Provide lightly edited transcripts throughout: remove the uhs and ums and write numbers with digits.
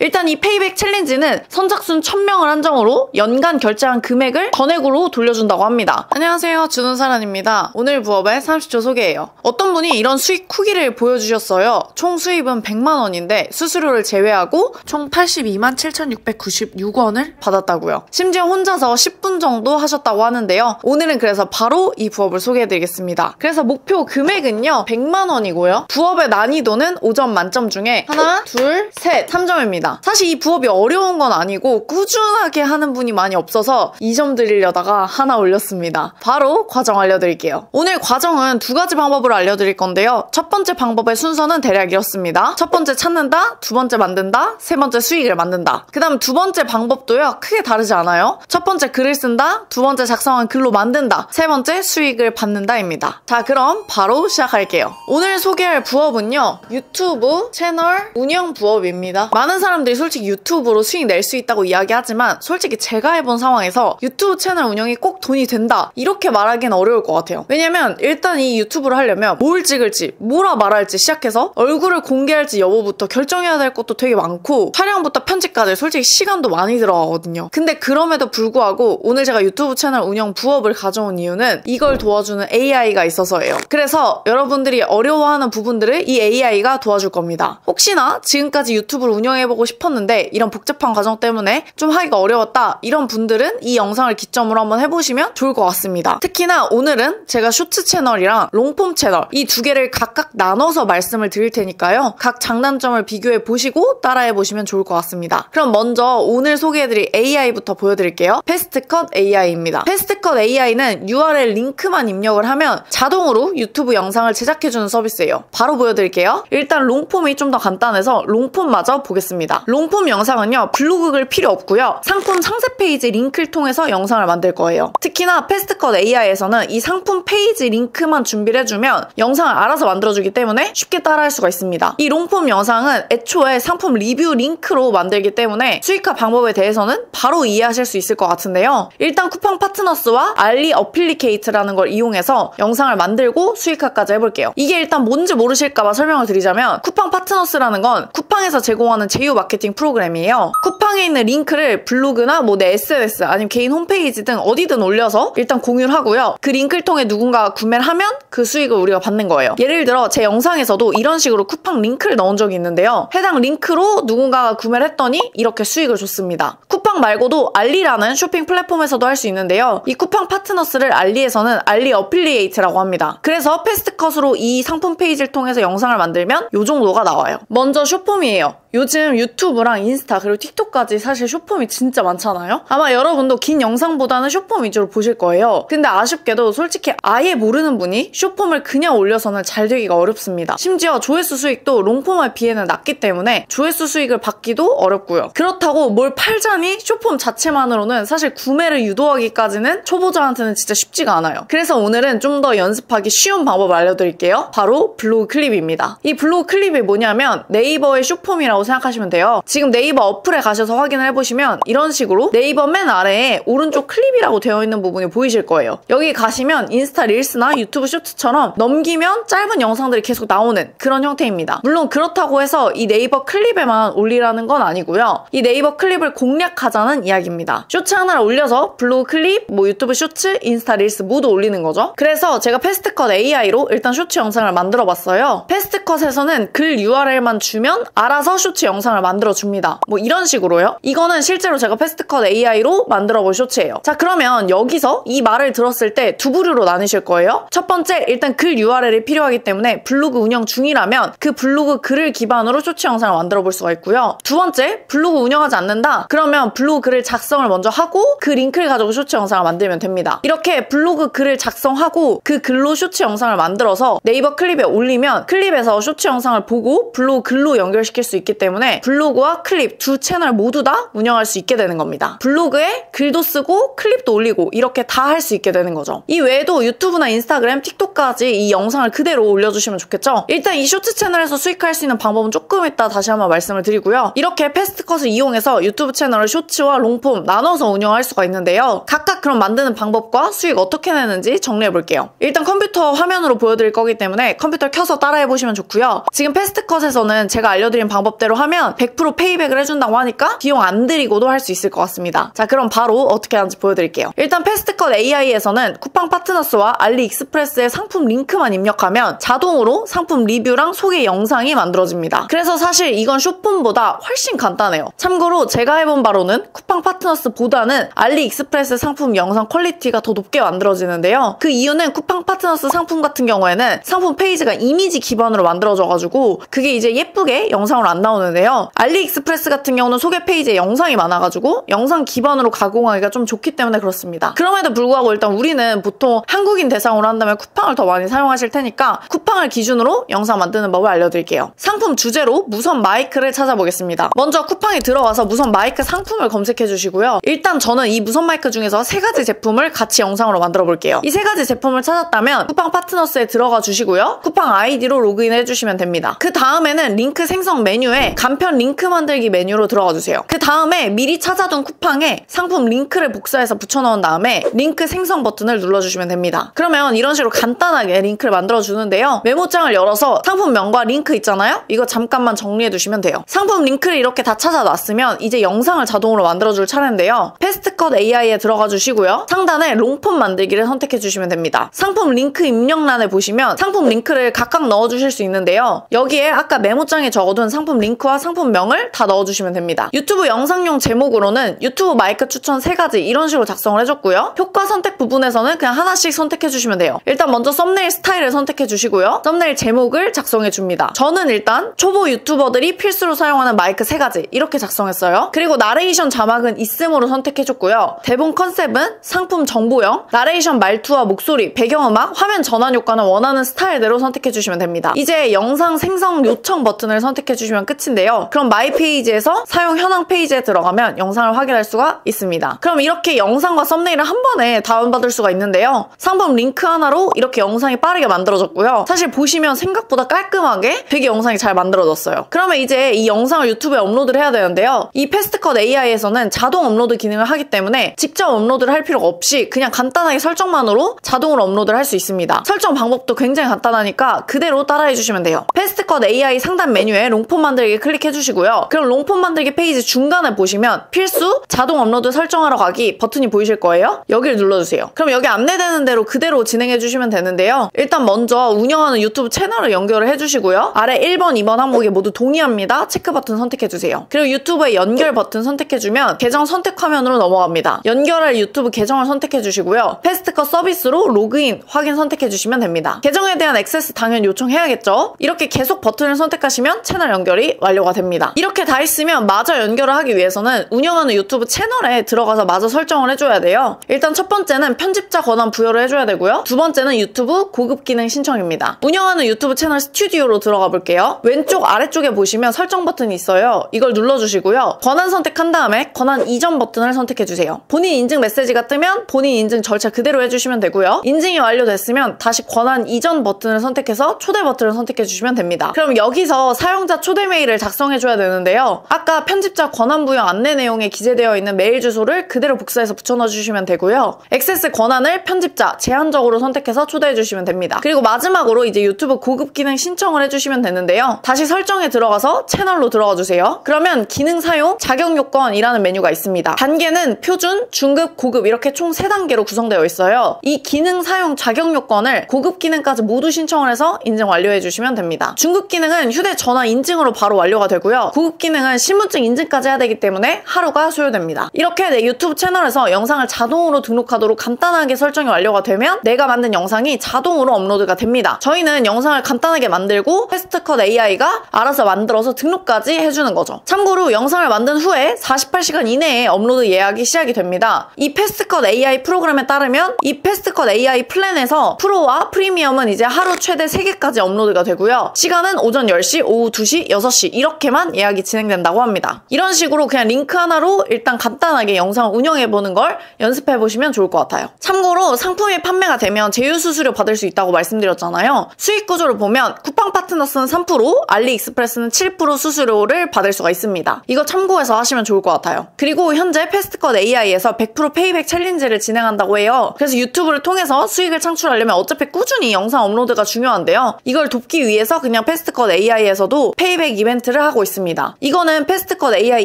일단 이 페이백 챌린지는 선착순 1000명을 한정으로 연간 결제한 금액을 전액으로 돌려준다고 합니다. 안녕하세요, 준훈사란입니다. 오늘 부업의 30초 소개예요. 어떤 분이 이런 수익 후기를 보여주셨어요. 총 수입은 100만원인데 수수료를 제외하고 총 82만 7,696원을 받았다고요. 심지어 혼자서 10분 정도 하셨다고 하는데요. 오늘은 그래서 바로 이 부업을 소개해드리겠습니다. 그래서 목표 금액은요 100만원이고요. 부업의 난이도는 5점 만점 중에 하나, 둘, 셋, 3점입니다. 사실 이 부업이 어려운 건 아니고 꾸준하게 하는 분이 많이 없어서 2점 드리려다가 하나 올렸습니다. 바로 과정 알려드릴게요. 오늘 과정은 두 가지 방법으로 알려드릴 건데요. 첫 번째 방법의 순서는 대략 이렇습니다. 첫 번째 찾는다, 두 번째 만든다, 세 번째 수익을 만든다. 그 다음 두 번째 방법도요 크게 다르지 않아요. 첫 번째 글을 쓴다, 두 번째 작성한 글로 만든다, 세 번째 수익을 받는다입니다. 자, 그럼 바로 시작할게요. 오늘 소개할 부업은요 유튜브 채널 운영 부업입니다. 많은 사람들이 솔직히 유튜브로 수익 낼 수 있다고 이야기하지만 솔직히 제가 해본 상황에서 유튜브 채널 운영이 꼭 돈이 된다 이렇게 말하기는 어려울 것 같아요. 왜냐면 일단 이 유튜브를 하려면 뭘 찍을지 뭐라 말할지 시작해서 얼굴을 공개할지 여부부터 결정해야 될 것도 되게 많고 촬영부터 편집까지 솔직히 시간도 많이 들어가거든요. 근데 그럼에도 불구하고 오늘 제가 유튜브 채널 운영 부업을 가져온 이유는 이걸 도와주는 AI가 있어서예요. 그래서 여러분들이 어려워하는 부분들을 이 AI가 도와줄 겁니다. 혹시나 지금까지 유튜브를 운영해보고 싶었는데 이런 복잡한 과정 때문에 좀 하기가 어려웠다 이런 분들은 이 영상을 기점으로 한번 해보시면 좋을 것 같습니다. 특히나 오늘은 제가 쇼츠 채널이랑 롱폼 채널 이 두 개를 각각 나눠서 말씀을 드릴 테니까요. 각 장단점을 비교해 보시고 따라해 보시면 좋을 것 같습니다. 그럼 먼저 오늘 소개해드릴 AI부터 보여드릴게요. 패스트컷 AI입니다. 패스트컷 AI는 URL 링크만 입력을 하면 자동으로 유튜브 영상을 제작해주는 서비스예요. 바로 보여드릴게요. 일단 롱폼이 좀 더 간단해서 롱폼마저 보겠습니다. 롱폼 영상은요 블로그 글 필요 없고요. 상품 상세 페이지 링크를 통해서 영상을 만들 거예요. 특히나 패스트컷 AI에서는 이 상품 페이지 링크만 준비를 해주면 영상을 알아서 만들어주기 때문에 쉽게 따라할 수가 있습니다. 이 롱폼 영상은 애초에 상품 리뷰 링크로 만들기 때문에 수익화 방법에 대해서는 바로 이해하실 수 있을 것 같은데요. 일단 쿠팡 파트너스와 알리 어플리케이트라는 걸 이용해서 영상을 만들고 수익화까지 해볼게요. 이게 일단 뭔지 모르실까봐 설명을 드리자면 쿠팡 파트너스라는 건 쿠팡에서 제공하는 제휴 마케팅 프로그램이에요. 쿠팡에 있는 링크를 블로그나 뭐 내 SNS 아니면 개인 홈페이지 등 어디든 올려서 일단 공유를 하고요. 그 링크를 통해 누군가가 구매를 하면 그 수익을 우리가 받는 거예요. 예를 들어 제 영상에서도 이런 식으로 쿠팡 링크를 넣은 적이 있는데요. 해당 링크로 누군가가 구매를 했더니 이렇게 수익을 줬습니다. 쿠팡 말고도 알리라는 쇼핑 플랫폼에서도 할 수 있는데요. 이 쿠팡 파트너스를 알리에서는 알리 어플리에이트라고 합니다. 그래서 패스트컷으로 이 상품 페이지를 통해서 영상을 만들면 이 정도가 나와요. 먼저 숏폼이에요. 요즘 유튜브랑 인스타 그리고 틱톡까지 사실 숏폼이 진짜 많잖아요? 아마 여러분도 긴 영상보다는 숏폼 위주로 보실 거예요. 근데 아쉽게도 솔직히 아예 모르는 분이 숏폼을 그냥 올려서는 잘 되기가 어렵습니다. 심지어 조회수 수익도 롱폼에 비해는 낮기 때문에 조회수 수익을 받기도 어렵고요. 그렇다고 뭘 팔자니 숏폼 자체만으로는 사실 구매를 유도하기까지는 초보자한테는 진짜 쉽지가 않아요. 그래서 오늘은 좀 더 연습하기 쉬운 방법을 알려드릴게요. 바로 블로그 클립입니다. 이 블로그 클립이 뭐냐면 네이버의 숏폼이라고 생각하시면 돼요. 지금 네이버 어플에 가셔서 확인을 해보시면 이런 식으로 네이버 맨 아래에 오른쪽 클립이라고 되어 있는 부분이 보이실 거예요. 여기 가시면 인스타 릴스나 유튜브 쇼츠처럼 넘기면 짧은 영상들이 계속 나오는 그런 형태입니다. 물론 그렇다고 해서 이 네이버 클립에만 올리라는 건 아니고요. 이 네이버 클립을 공략하자는 이야기입니다. 쇼츠 하나를 올려서 블로그 클립, 뭐 유튜브 쇼츠, 인스타 릴스 모두 올리는 거죠. 그래서 제가 패스트컷 AI로 일단 쇼츠 영상을 만들어 봤어요. 패스트컷에서는 글 URL만 주면 알아서 쇼츠 영상을 만들어줍니다. 뭐 이런 식으로요. 이거는 실제로 제가 패스트컷 AI로 만들어볼 쇼츠예요. 자, 그러면 여기서 이 말을 들었을 때 두 부류로 나뉘실 거예요. 첫 번째, 일단 글 URL이 필요하기 때문에 블로그 운영 중이라면 그 블로그 글을 기반으로 쇼츠 영상을 만들어볼 수가 있고요. 두 번째, 블로그 운영하지 않는다? 그러면 블로그 글을 작성을 먼저 하고 그 링크를 가지고 쇼츠 영상을 만들면 됩니다. 이렇게 블로그 글을 작성하고 그 글로 쇼츠 영상을 만들어서 네이버 클립에 올리면 클립에서 쇼츠 영상을 보고 블로그 글로 연결시킬 수 있기 때문에 블로그와 클립 두 채널 모두 다 운영할 수 있게 되는 겁니다. 블로그에 글도 쓰고 클립도 올리고 이렇게 다 할 수 있게 되는 거죠. 이 외에도 유튜브나 인스타그램, 틱톡까지 이 영상을 그대로 올려주시면 좋겠죠? 일단 이 쇼츠 채널에서 수익할 수 있는 방법은 조금 이따 다시 한번 말씀을 드리고요. 이렇게 패스트컷을 이용해서 유튜브 채널을 쇼츠와 롱폼 나눠서 운영할 수가 있는데요. 각각 그럼 만드는 방법과 수익 어떻게 내는지 정리해볼게요. 일단 컴퓨터 화면으로 보여드릴 거기 때문에 컴퓨터 켜서 따라해보시면 좋고요. 지금 패스트컷에서는 제가 알려드린 방법대로 대로 하면 100% 페이백을 해준다고 하니까 비용 안 들이고도 할 수 있을 것 같습니다. 자, 그럼 바로 어떻게 하는지 보여드릴게요. 일단 패스트컷 AI에서는 쿠팡 파트너스와 알리익스프레스의 상품 링크만 입력하면 자동으로 상품 리뷰랑 소개 영상이 만들어집니다. 그래서 사실 이건 쇼폼보다 훨씬 간단해요. 참고로 제가 해본 바로는 쿠팡 파트너스보다는 알리익스프레스 상품 영상 퀄리티가 더 높게 만들어지는데요. 그 이유는 쿠팡 파트너스 상품 같은 경우에는 상품 페이지가 이미지 기반으로 만들어져가지고 그게 이제 예쁘게 영상으로 안 나오는데요. 알리익스프레스 같은 경우는 소개 페이지에 영상이 많아가지고 영상 기반으로 가공하기가 좀 좋기 때문에 그렇습니다. 그럼에도 불구하고 일단 우리는 보통 한국인 대상으로 한다면 쿠팡을 더 많이 사용하실 테니까 쿠팡을 기준으로 영상 만드는 법을 알려드릴게요. 상품 주제로 무선 마이크를 찾아보겠습니다. 먼저 쿠팡에 들어가서 무선 마이크 상품을 검색해 주시고요. 일단 저는 이 무선 마이크 중에서 3가지 제품을 같이 영상으로 만들어 볼게요. 이 3가지 제품을 찾았다면 쿠팡 파트너스에 들어가 주시고요. 쿠팡 아이디로 로그인 해주시면 됩니다. 그 다음에는 링크 생성 메뉴에 간편 링크 만들기 메뉴로 들어가 주세요. 그 다음에 미리 찾아둔 쿠팡에 상품 링크를 복사해서 붙여넣은 다음에 링크 생성 버튼을 눌러주시면 됩니다. 그러면 이런 식으로 간단하게 링크를 만들어주는데요. 메모장을 열어서 상품명과 링크 있잖아요? 이거 잠깐만 정리해두시면 돼요. 상품 링크를 이렇게 다 찾아놨으면 이제 영상을 자동으로 만들어줄 차례인데요. 패스트컷 AI에 들어가 주시고요. 상단에 롱폼 만들기를 선택해주시면 됩니다. 상품 링크 입력란에 보시면 상품 링크를 각각 넣어주실 수 있는데요. 여기에 아까 메모장에 적어둔 상품 링크와 상품명을 다 넣어주시면 됩니다. 유튜브 영상용 제목으로는 유튜브 마이크 추천 3가지 이런 식으로 작성을 해줬고요. 효과 선택 부분에서는 그냥 하나씩 선택해주시면 돼요. 일단 먼저 썸네일 스타일을 선택해주시고요. 썸네일 제목을 작성해줍니다. 저는 일단 초보 유튜버들이 필수로 사용하는 마이크 3가지 이렇게 작성했어요. 그리고 나레이션 자막은 있음으로 선택해줬고요. 대본 컨셉은 상품 정보형, 나레이션 말투와 목소리, 배경음악, 화면 전환 효과는 원하는 스타일대로 선택해주시면 됩니다. 이제 영상 생성 요청 버튼을 선택해주시면 끝인데요. 그럼 마이 페이지에서 사용 현황 페이지에 들어가면 영상을 확인할 수가 있습니다. 그럼 이렇게 영상과 썸네일을 한 번에 다운받을 수가 있는데요. 상품 링크 하나로 이렇게 영상이 빠르게 만들어졌고요. 사실 보시면 생각보다 깔끔하게 되게 영상이 잘 만들어졌어요. 그러면 이제 이 영상을 유튜브에 업로드를 해야 되는데요. 이 패스트컷 AI에서는 자동 업로드 기능을 하기 때문에 직접 업로드를 할 필요가 없이 그냥 간단하게 설정만으로 자동으로 업로드를 할 수 있습니다. 설정 방법도 굉장히 간단하니까 그대로 따라해 주시면 돼요. 패스트컷 AI 상단 메뉴에 롱폼 만들기 클릭해 주시고요. 그럼 롱폼 만들기 페이지 중간에 보시면 필수 자동 업로드 설정하러 가기 버튼이 보이실 거예요. 여기를 눌러주세요. 그럼 여기 안내되는 대로 그대로 진행해 주시면 되는데요. 일단 먼저 운영하는 유튜브 채널을 연결을 해주시고요. 아래 1번, 2번 항목에 모두 동의합니다. 체크 버튼 선택해주세요. 그리고 유튜브의 연결 버튼 선택해주면 계정 선택 화면으로 넘어갑니다. 연결할 유튜브 계정을 선택해주시고요. 패스트컷 서비스로 로그인, 확인 선택해주시면 됩니다. 계정에 대한 액세스 당연 요청해야겠죠? 이렇게 계속 버튼을 선택하시면 채널 연결이 완료가 됩니다. 이렇게 다 있으면 마저 연결을 하기 위해서는 운영하는 유튜브 채널에 들어가서 마저 설정을 해줘야 돼요. 일단 첫 번째는 편집자 권한 부여를 해줘야 되고요. 두 번째는 유튜브 고급 기능 신청입니다. 운영하는 유튜브 채널 스튜디오로 들어가 볼게요. 왼쪽 아래쪽에 보시면 설정 버튼이 있어요. 이걸 눌러주시고요. 권한 선택한 다음에 권한 이전 버튼을 선택해주세요. 본인 인증 메시지가 뜨면 본인 인증 절차 그대로 해주시면 되고요. 인증이 완료됐으면 다시 권한 이전 버튼을 선택해서 초대 버튼을 선택해주시면 됩니다. 그럼 여기서 사용자 초대 메일을 작성해줘야 되는데요. 아까 편집자 권한 부여 안내 내용에 기재되어 있는 메일 주소를 그대로 복사해서 붙여넣어주시면 되고요. 액세스 권한을 편집자 제한적으로 선택해서 초대해주시면 됩니다. 그리고 마지막으로 이제 유튜브 고급 기능 신청을 해주시면 되는데요. 다시 설정에 들어가서 채널로 들어가 주세요. 그러면 기능 사용 자격 요건이라는 메뉴가 있습니다. 단계는 표준, 중급, 고급 이렇게 총 3단계로 구성되어 있어요. 이 기능 사용 자격 요건을 고급 기능까지 모두 신청을 해서 인증 완료해 주시면 됩니다. 중급 기능은 휴대전화 인증으로 바로 완료가 되고요. 고급 기능은 신분증 인증까지 해야 되기 때문에 하루가 소요됩니다. 이렇게 내 유튜브 채널에서 영상을 자동으로 등록하도록 간단하게 설정이 완료가 되면 내가 만든 영상이 자동으로 업로드가 됩니다. 저희는 영상을 간단하게 만들고 패스트컷 AI가 알아서 만들어서 등록까지 해주는 거죠. 참고로 영상을 만든 후에 48시간 이내에 업로드 예약이 시작이 됩니다. 이 패스트컷 AI 프로그램에 따르면 이 패스트컷 AI 플랜에서 프로와 프리미엄은 이제 하루 최대 3개까지 업로드가 되고요. 시간은 오전 10시, 오후 2시, 6시 이렇게만 예약이 진행된다고 합니다. 이런 식으로 그냥 링크 하나로 일단 간단하게 영상을 운영해보는 걸 연습해보시면 좋을 것 같아요. 참고로 상품이 판매가 되면 제휴수수료 받을 수 있다고 말씀드렸잖아요. 수익 구조를 보면 쿠팡 파트너스는 3%, 알리익스프레스는 7% 수수료를 받을 수가 있습니다. 이거 참고해서 하시면 좋을 것 같아요. 그리고 현재 패스트컷 AI에서 100% 페이백 챌린지를 진행한다고 해요. 그래서 유튜브를 통해서 수익을 창출하려면 어차피 꾸준히 영상 업로드가 중요한데요. 이걸 돕기 위해서 그냥 패스트컷 AI에서도 페이백 이벤트 이벤트를 하고 있습니다. 이거는 패스트컷 AI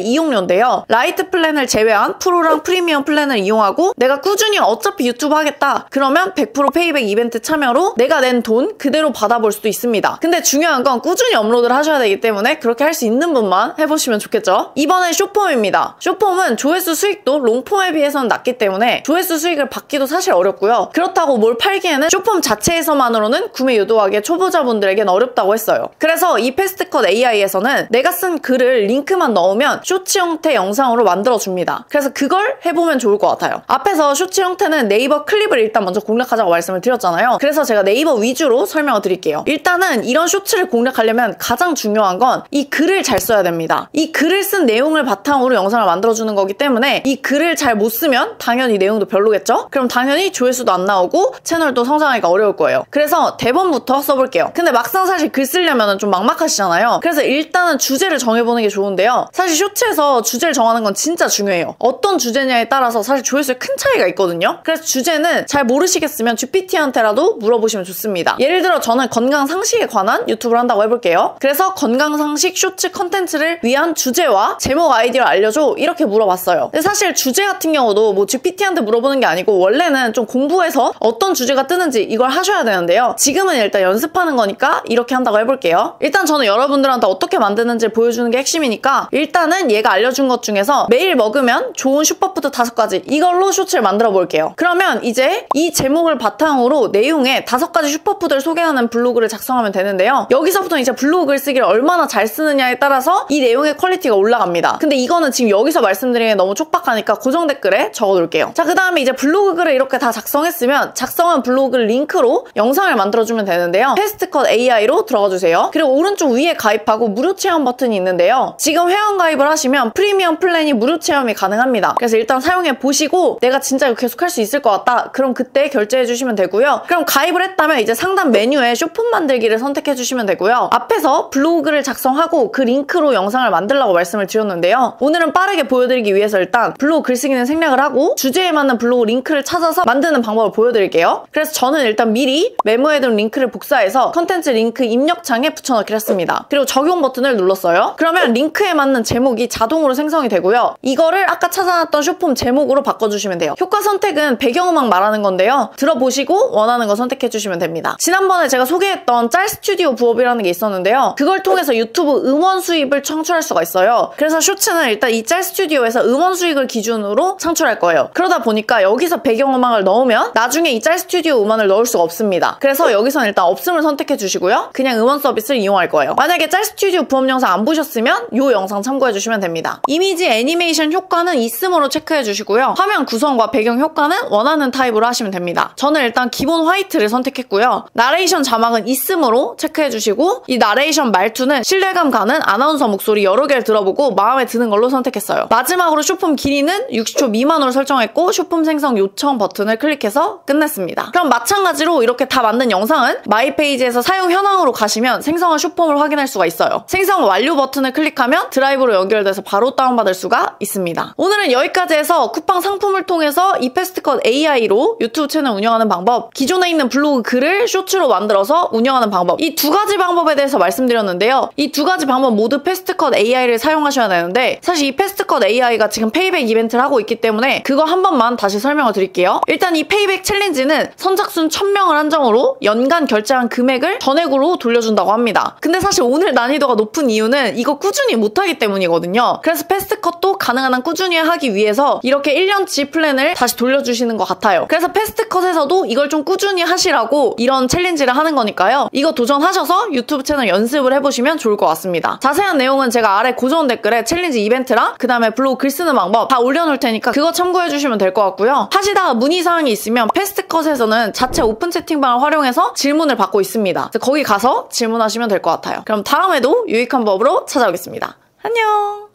이용료인데요. 라이트 플랜을 제외한 프로랑 프리미엄 플랜을 이용하고 내가 꾸준히 어차피 유튜브 하겠다. 그러면 100% 페이백 이벤트 참여로 내가 낸 돈 그대로 받아볼 수도 있습니다. 근데 중요한 건 꾸준히 업로드를 하셔야 되기 때문에 그렇게 할 수 있는 분만 해보시면 좋겠죠. 이번엔 숏폼입니다. 숏폼은 조회수 수익도 롱폼에 비해서는 낮기 때문에 조회수 수익을 받기도 사실 어렵고요. 그렇다고 뭘 팔기에는 숏폼 자체에서만으로는 구매 유도하기에 초보자분들에겐 어렵다고 했어요. 그래서 이 패스트컷 AI에서는 내가 쓴 글을 링크만 넣으면 쇼츠 형태 영상으로 만들어줍니다. 그래서 그걸 해보면 좋을 것 같아요. 앞에서 쇼츠 형태는 네이버 클립을 일단 먼저 공략하자고 말씀을 드렸잖아요. 그래서 제가 네이버 위주로 설명을 드릴게요. 일단은 이런 쇼츠를 공략하려면 가장 중요한 건 이 글을 잘 써야 됩니다. 이 글을 쓴 내용을 바탕으로 영상을 만들어주는 거기 때문에 이 글을 잘 못 쓰면 당연히 내용도 별로겠죠? 그럼 당연히 조회수도 안 나오고 채널도 성장하기가 어려울 거예요. 그래서 대본부터 써볼게요. 근데 막상 사실 글 쓰려면 좀 막막하시잖아요. 그래서 일단은 주제를 정해보는 게 좋은데요. 사실 쇼츠에서 주제를 정하는 건 진짜 중요해요. 어떤 주제냐에 따라서 사실 조회수에 큰 차이가 있거든요. 그래서 주제는 잘 모르시겠으면 GPT한테라도 물어보시면 좋습니다. 예를 들어 저는 건강 상식에 관한 유튜브를 한다고 해볼게요. 그래서 건강 상식 쇼츠 컨텐츠를 위한 주제와 제목 아이디어를 알려줘 이렇게 물어봤어요. 근데 사실 주제 같은 경우도 뭐 GPT한테 물어보는 게 아니고 원래는 좀 공부해서 어떤 주제가 뜨는지 이걸 하셔야 되는데요. 지금은 일단 연습하는 거니까 이렇게 한다고 해볼게요. 일단 저는 여러분들한테 어떻게 만드는지 보여주는 게 핵심이니까 일단은 얘가 알려준 것 중에서 매일 먹으면 좋은 슈퍼푸드 5가지 이걸로 쇼츠를 만들어 볼게요. 그러면 이제 이 제목을 바탕으로 내용에 5가지 슈퍼푸드를 소개하는 블로그를 작성하면 되는데요. 여기서부터 이제 블로그 글쓰기를 얼마나 잘 쓰느냐에 따라서 이 내용의 퀄리티가 올라갑니다. 근데 이거는 지금 여기서 말씀드리는 게 너무 촉박하니까 고정 댓글에 적어둘게요. 자, 그 다음에 이제 블로그 글을 이렇게 다 작성했으면 작성한 블로그 링크로 영상을 만들어주면 되는데요. 패스트컷 AI로 들어가주세요. 그리고 오른쪽 위에 가입하고 무료 체험 버튼이 있는데요. 지금 회원 가입을 하시면 프리미엄 플랜이 무료 체험이 가능합니다. 그래서 일단 사용해 보시고 내가 진짜 이거 계속 할 수 있을 것 같다. 그럼 그때 결제해 주시면 되고요. 그럼 가입을 했다면 이제 상단 메뉴에 쇼폼 만들기를 선택해 주시면 되고요. 앞에서 블로그를 작성하고 그 링크로 영상을 만들라고 말씀을 드렸는데요. 오늘은 빠르게 보여드리기 위해서 일단 블로그 글쓰기는 생략을 하고 주제에 맞는 블로그 링크를 찾아서 만드는 방법을 보여드릴게요. 그래서 저는 일단 미리 메모해둔 링크를 복사해서 컨텐츠 링크 입력창에 붙여넣기를 했습니다. 그리고 적용 버튼을 눌렀어요. 그러면 링크에 맞는 제목이 자동으로 생성이 되고요. 이거를 아까 찾아놨던 쇼폼 제목으로 바꿔주시면 돼요. 효과 선택은 배경음악 말하는 건데요. 들어보시고 원하는 거 선택해주시면 됩니다. 지난번에 제가 소개했던 짤 스튜디오 부업이라는 게 있었는데요. 그걸 통해서 유튜브 음원 수입을 창출할 수가 있어요. 그래서 쇼츠는 일단 이 짤 스튜디오에서 음원 수익을 기준으로 창출할 거예요. 그러다 보니까 여기서 배경음악을 넣으면 나중에 이 짤 스튜디오 음원을 넣을 수가 없습니다. 그래서 여기서는 일단 없음을 선택해 주시고요. 그냥 음원 서비스를 이용할 거예요. 만약에 짤 스튜디오 부업 영상 안 보셨으면 이 영상 참고해 주시면 됩니다. 이미지 애니메이션 효과는 있음으로 체크해 주시고요. 화면 구성과 배경 효과는 원하는 타입으로 하시면 됩니다. 저는 일단 기본 화이트를 선택했고요. 나레이션 자막은 있음으로 체크해 주시고 이 나레이션 말투는 신뢰감 가는 아나운서 목소리 여러 개를 들어보고 마음에 드는 걸로 선택했어요. 마지막으로 쇼폼 길이는 60초 미만으로 설정했고 쇼폼 생성 요청 버튼을 클릭해서 끝냈습니다. 그럼 마찬가지로 이렇게 다 만든 영상은 마이 페이지에서 사용 현황으로 가시면 생성한 쇼폼을 확인할 수가 있어요. 생성 완료 버튼을 클릭하면 드라이브로 연결돼서 바로 다운받을 수가 있습니다. 오늘은 여기까지 해서 쿠팡 상품을 통해서 이 패스트컷 AI로 유튜브 채널 운영하는 방법, 기존에 있는 블로그 글을 쇼츠로 만들어서 운영하는 방법, 이 2가지 방법에 대해서 말씀드렸는데요. 이 2가지 방법 모두 패스트컷 AI를 사용하셔야 되는데 사실 이 패스트컷 AI가 지금 페이백 이벤트를 하고 있기 때문에 그거 한 번만 다시 설명을 드릴게요. 일단 이 페이백 챌린지는 선착순 1000명을 한정으로 연간 결제한 금액을 전액으로 돌려준다고 합니다. 근데 사실 오늘 난이도가 높은 이유는 이거 꾸준히 못하기 때문이거든요. 그래서 패스트컷도 가능한 한 꾸준히 하기 위해서 이렇게 1년치 플랜을 다시 돌려주시는 것 같아요. 그래서 패스트컷에서도 이걸 좀 꾸준히 하시라고 이런 챌린지를 하는 거니까요. 이거 도전하셔서 유튜브 채널 연습을 해보시면 좋을 것 같습니다. 자세한 내용은 제가 아래 고정 댓글에 챌린지 이벤트랑 그 다음에 블로그 글 쓰는 방법 다 올려놓을 테니까 그거 참고해주시면 될 것 같고요. 하시다가 문의사항이 있으면 패스트컷에서는 자체 오픈 채팅방을 활용해서 질문을 받고 있습니다. 거기 가서 질문하시면 될 것 같아요. 그럼 다음에도 유익한 법으로 찾아오겠습니다. 안녕!